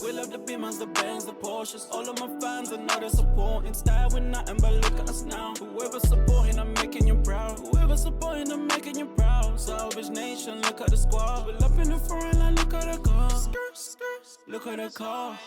We love the Beamers, the Benz, the Porsches. All of my fans, I know they're supporting. Style with nothing but look at us now. Whoever supporting, I'm making you proud. Whoever supporting, I'm making you proud. Salvage nation, look at the squad. We're up in the foreign line, look at the car. Look at the car.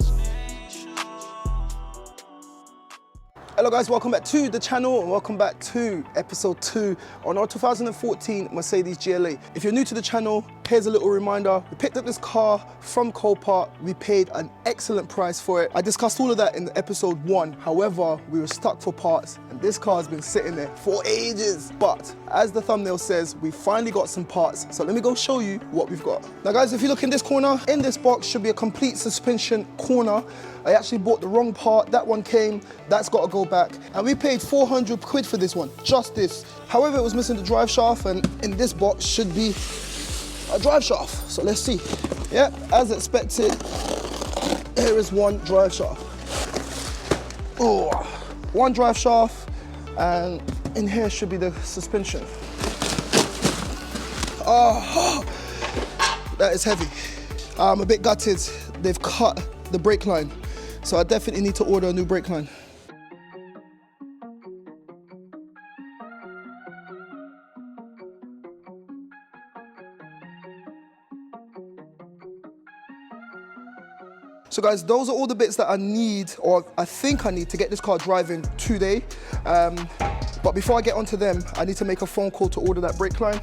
Hello guys, welcome back to the channel and welcome back to episode 2 on our 2014 Mercedes GLA. If you're new to the channel, here's a little reminder. We picked up this car from Copart. We paid an excellent price for it. I discussed all of that in episode 1. However, we were stuck for parts and this car has been sitting there for ages. But as the thumbnail says, we finally got some parts. So let me go show you what we've got. Now guys, if you look in this corner, in this box should be a complete suspension corner. I actually bought the wrong part. That one came, that's got to go back. And we paid 400 quid for this one, just this. However, it was missing the drive shaft and in this box should be a drive shaft. So let's see. Yep, as expected, here is one drive shaft. Oh, one drive shaft and in here should be the suspension. Oh, that is heavy. I'm a bit gutted. They've cut the brake line. So I definitely need to order a new brake line. So guys, those are all the bits that I need, or I think I need to get this car driving today. But before I get onto them, I need to make a phone call to order that brake line.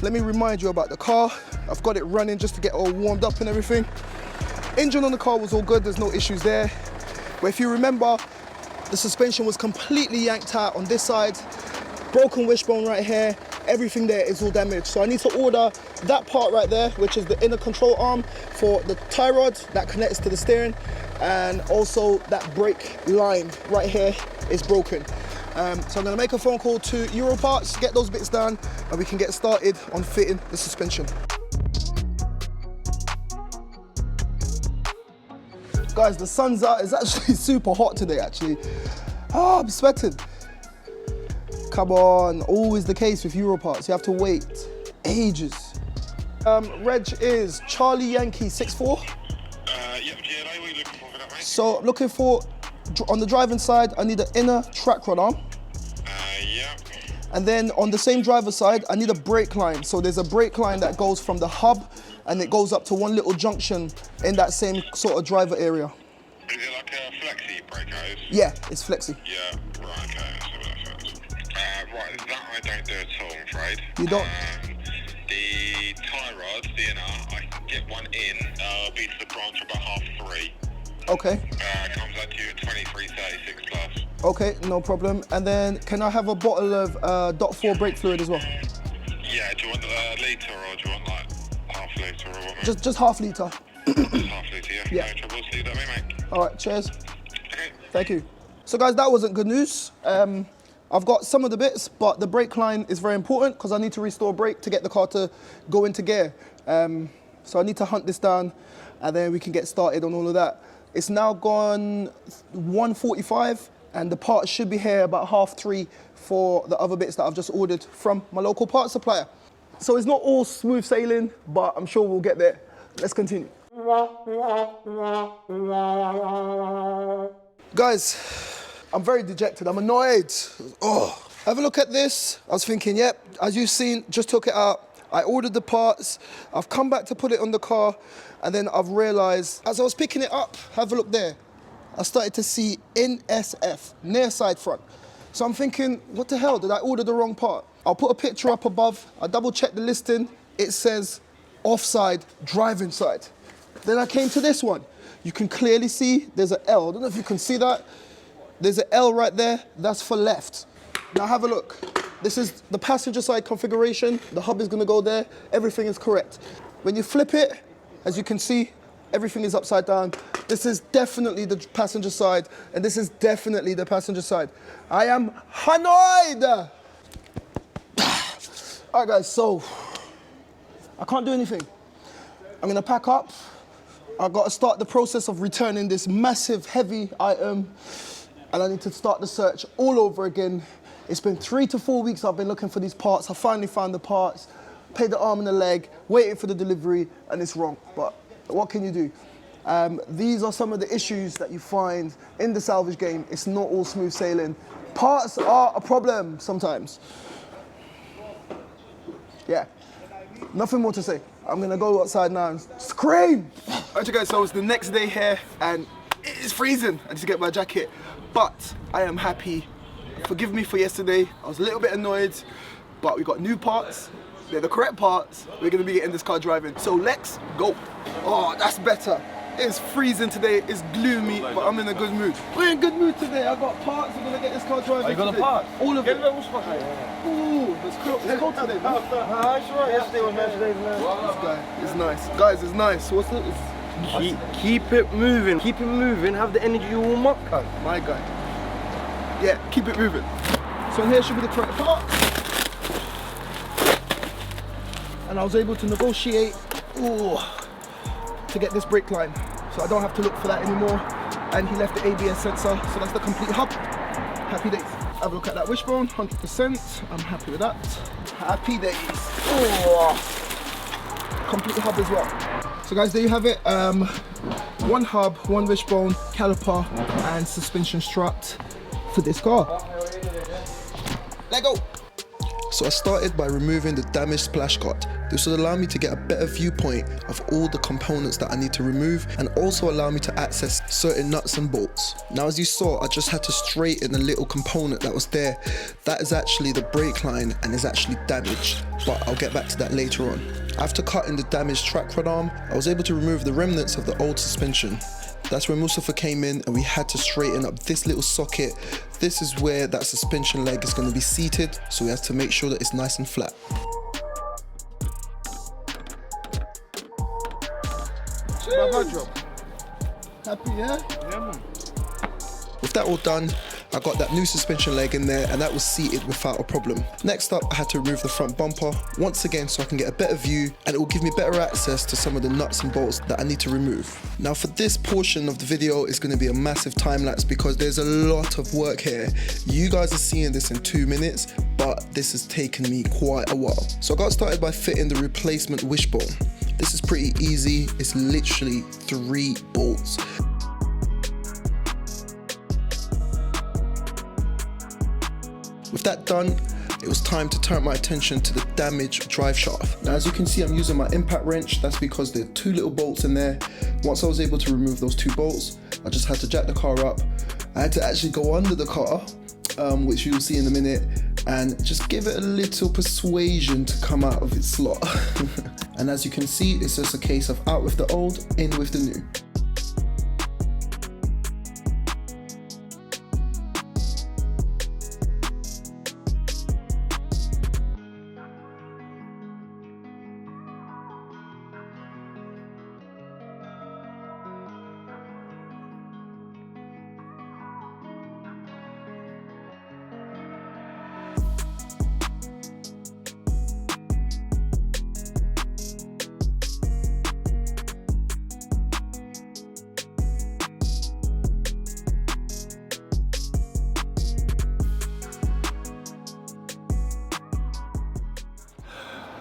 Let me remind you about the car. I've got it running just to get all warmed up and everything. Engine on the car was all good, there's no issues there. But if you remember, the suspension was completely yanked out on this side, broken wishbone right here, everything there is all damaged. So I need to order that part right there, which is the inner control arm for the tie rod that connects to the steering, and also that brake line right here is broken. So I'm gonna make a phone call to Europarts, get those bits done, and we can get started on fitting the suspension. Guys, the sun's out. It's actually super hot today, actually. Oh, I'm sweating. Come on, always the case with Europarts. You have to wait ages. Reg is Charlie Yankee 64. Yep, GLA, what are you looking for that, mate? So I'm looking for, on the driving side, I need an inner track rod arm. Yep. And then on the same driver's side, I need a brake line. So there's a brake line that goes from the hub and it goes up to one little junction in that same sort of driver area. Is it like a flexi brake hose? Yeah, it's flexi. Yeah, right, okay, that's what that says. Right, that I don't do at all, I'm afraid. You don't? The tie rods, the inner, I can get one in, be to the branch about 3:30. Okay. Comes out to you at 23.36 plus. Okay, no problem. And then can I have a bottle of .4 brake fluid as well? Yeah, do you want a litre or do you want like half litre or what? Just half litre. Half litre, yeah. Yeah. No trouble, leave that, mate. All right, cheers. Okay. Thank you. So guys, that wasn't good news. I've got some of the bits, but the brake line is very important because I need to restore brake to get the car to go into gear. So I need to hunt this down and then we can get started on all of that. It's now gone 1:45 and the parts should be here about 3:30 for the other bits that I've just ordered from my local parts supplier. So it's not all smooth sailing, but I'm sure we'll get there. Let's continue. Guys, I'm very dejected, I'm annoyed. Oh, have a look at this. I was thinking, yep, as you've seen, just took it out. I ordered the parts, I've come back to put it on the car, and then I've realized, as I was picking it up, have a look there, I started to see NSF, near side front. So I'm thinking, what the hell, did I order the wrong part? I'll put a picture up above, I double checked the listing, it says offside, driving side. Then I came to this one. You can clearly see there's an L. I don't know if you can see that. There's an L right there, that's for left. Now have a look. This is the passenger side configuration. The hub is gonna go there, everything is correct. When you flip it, as you can see, everything is upside down. This is definitely the passenger side, and this is definitely the passenger side. I am annoyed. All right guys, so I can't do anything. I'm gonna pack up. I've got to start the process of returning this massive, heavy item, and I need to start the search all over again. It's been 3 to 4 weeks I've been looking for these parts. I finally found the parts, paid the arm and the leg, waiting for the delivery, and it's wrong. But what can you do? These are some of the issues that you find in the salvage game. It's not all smooth sailing. Parts are a problem sometimes. Yeah, nothing more to say. I'm gonna go outside now and scream. Alright guys, so it's the next day here and it's freezing. I need to get my jacket, but I am happy. Forgive me for yesterday. I was a little bit annoyed, but we got new parts. They're the correct parts. We're gonna be getting this car driving. So let's go. Oh, that's better. It's freezing today, it's gloomy, but I'm in a good mood. We're in a good mood today. I got parts, we're gonna get this car driving. You got today. the parts? All of it. Ooh, it's cold today. Nah, it's right. Yesterday was nice today, man. This guy is nice. Guys, it's nice. What's the... Keep it moving. Keep it moving. Have the energy you warm up, cuz. My guy. Yeah, keep it moving. So here should be the correct part. And I was able to negotiate to get this brake line. So I don't have to look for that anymore. And he left the ABS sensor, so that's the complete hub. Happy days. Have a look at that wishbone, 100%. I'm happy with that. Happy days. Complete hub as well. So guys, there you have it. One hub, one wishbone, caliper, and suspension strut for this car. Let go. So I started by removing the damaged splash guard. This will allow me to get a better viewpoint of all the components that I need to remove and also allow me to access certain nuts and bolts. Now as you saw, I just had to straighten a little component that was there. That is actually the brake line and is actually damaged, but I'll get back to that later on. After cutting the damaged track rod arm, I was able to remove the remnants of the old suspension. That's where Mustafa came in and we had to straighten up this little socket. This is where that suspension leg is going to be seated, so we have to make sure that it's nice and flat. Happy, yeah? Yeah, man. With that all done, I got that new suspension leg in there and that was seated without a problem. Next up, I had to remove the front bumper once again so I can get a better view and it will give me better access to some of the nuts and bolts that I need to remove. Now for this portion of the video, it's going to be a massive time lapse because there's a lot of work here. You guys are seeing this in 2 minutes, but this has taken me quite a while. So I got started by fitting the replacement wishbone. This is pretty easy, it's literally 3 bolts. With that done, it was time to turn my attention to the damaged drive shaft. Now as you can see, I'm using my impact wrench. That's because there are 2 little bolts in there. Once I was able to remove those 2 bolts, I just had to jack the car up. I had to actually go under the car, which you'll see in a minute, and just give it a little persuasion to come out of its slot. And as you can see, it's just a case of out with the old, in with the new.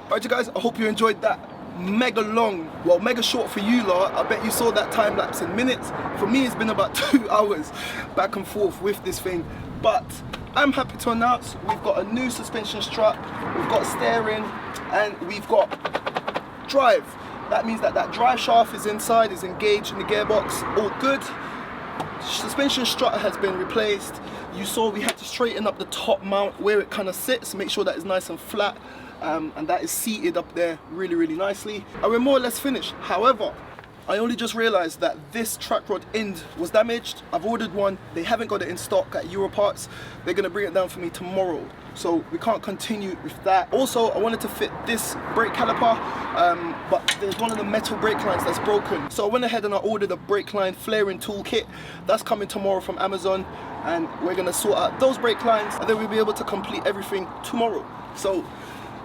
Alright you guys, I hope you enjoyed that mega long, well mega short for you lot. I bet you saw that time lapse in minutes. For me it's been about 2 hours back and forth with this thing. But I'm happy to announce we've got a new suspension strut, we've got steering, and we've got drive. That means that that drive shaft is inside, is engaged in the gearbox, all good. Suspension strut has been replaced. You saw we had to straighten up the top mount where it kind of sits, make sure that it's nice and flat. And that is seated up there really nicely, and we're more or less finished. However, I only just realized that this track rod end was damaged. I've ordered one, they haven't got it in stock at Europarts. They're gonna bring it down for me tomorrow, so we can't continue with that. Also, I wanted to fit this brake caliper, but there's one of the metal brake lines that's broken, so I went ahead and I ordered a brake line flaring toolkit. That's coming tomorrow from Amazon, and we're gonna sort out those brake lines, and then we'll be able to complete everything tomorrow. So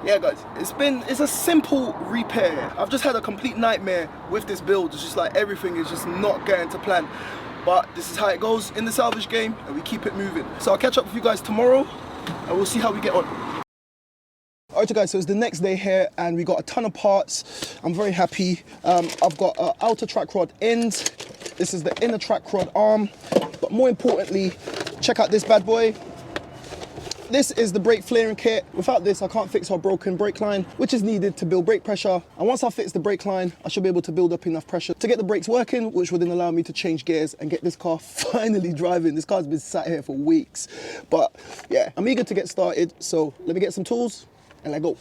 yeah guys, it's a simple repair. I've just had a complete nightmare with this build. It's just like everything is just not going to plan, but this is how it goes in the salvage game and we keep it moving. So I'll catch up with you guys tomorrow and we'll see how we get on. Alright guys, so it's the next day here and we got a ton of parts. I'm very happy. I've got an outer track rod end. This is the inner track rod arm. But more importantly, check out this bad boy. This is the brake flaring kit. Without this, I can't fix our broken brake line, which is needed to build brake pressure. And once I fix the brake line, I should be able to build up enough pressure to get the brakes working, which would then allow me to change gears and get this car finally driving. This car's been sat here for weeks. But yeah, I'm eager to get started. So let me get some tools and let go.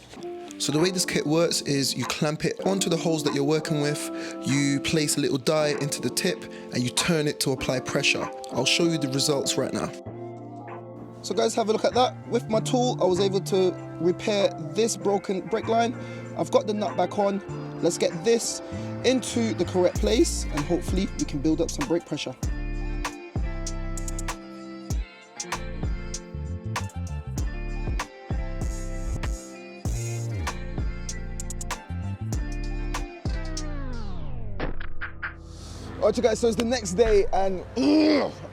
So the way this kit works is you clamp it onto the holes that you're working with, you place a little die into the tip and you turn it to apply pressure. I'll show you the results right now. So guys, have a look at that. With my tool, I was able to repair this broken brake line. I've got the nut back on. Let's get this into the correct place and hopefully we can build up some brake pressure. Alright guys, so it's the next day and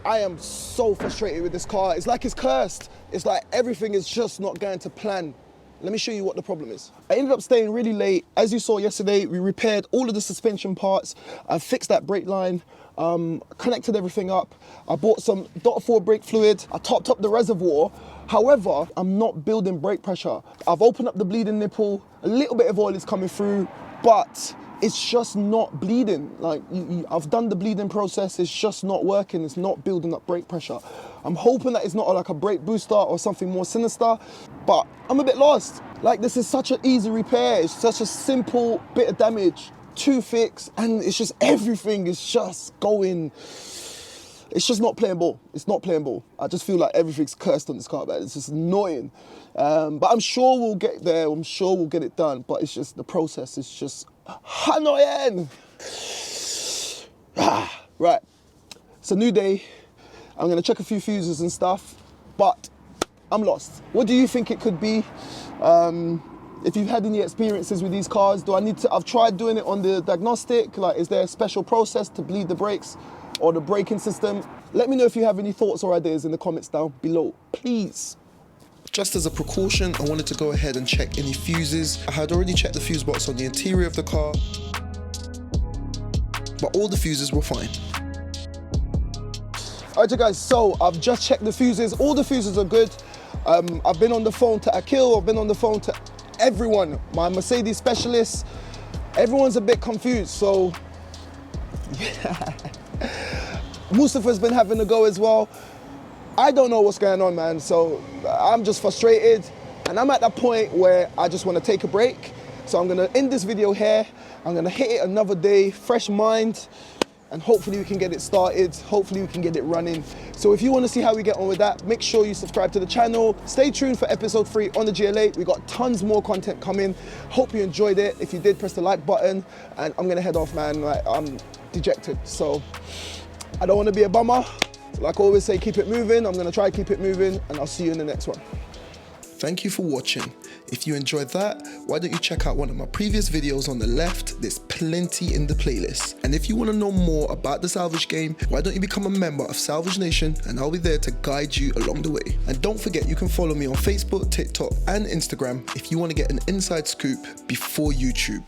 I am so frustrated with this car. It's like it's cursed. It's like everything is just not going to plan. Let me show you what the problem is. I ended up staying really late. As you saw yesterday, we repaired all of the suspension parts. I fixed that brake line, connected everything up. I bought some .4 brake fluid. I topped up the reservoir. However, I'm not building brake pressure. I've opened up the bleeding nipple. A little bit of oil is coming through, but it's just not bleeding. Like, I've done the bleeding process, it's just not working, it's not building up brake pressure. I'm hoping that it's not like a brake booster or something more sinister, but I'm a bit lost. Like, this is such an easy repair, it's such a simple bit of damage to fix, and it's just everything is just going, it's just not playing ball. It's not playing ball. I just feel like everything's cursed on this car, man. It's just annoying. But I'm sure we'll get there. I'm sure we'll get it done. But it's just, the process is just annoying. Right. It's a new day. I'm going to check a few fuses and stuff. But I'm lost. What do you think it could be? If you've had any experiences with these cars, I've tried doing it on the diagnostic. Like, is there a special process to bleed the brakes or the braking system? Let me know if you have any thoughts or ideas in the comments down below, please. Just as a precaution, I wanted to go ahead and check any fuses. I had already checked the fuse box on the interior of the car, but all the fuses were fine. Alright guys, so I've just checked the fuses. All the fuses are good. I've been on the phone to Akil, I've been on the phone to everyone, my Mercedes specialist. Everyone's a bit confused, so yeah. Mustafa's been having a go as well. I don't know what's going on, man, so I'm just frustrated and I'm at that point where I just want to take a break. So I'm going to end this video here. I'm going to hit it another day, fresh mind, and hopefully we can get it started. Hopefully we can get it running. So if you want to see how we get on with that, make sure you subscribe to the channel. Stay tuned for episode 3 on the GLA. We got tons more content coming. Hope you enjoyed it. If you did, press the like button, and I'm going to head off, man. Like, I'm dejected, so I don't want to be a bummer. Like I always say, keep it moving. I'm going to try to keep it moving, and I'll see you in the next one. Thank you for watching. If you enjoyed that, why don't you check out one of my previous videos on the left? There's plenty in the playlist. And if you want to know more about the Salvage game, why don't you become a member of Salvage Nation, and I'll be there to guide you along the way. And don't forget, you can follow me on Facebook, TikTok and Instagram if you want to get an inside scoop before YouTube.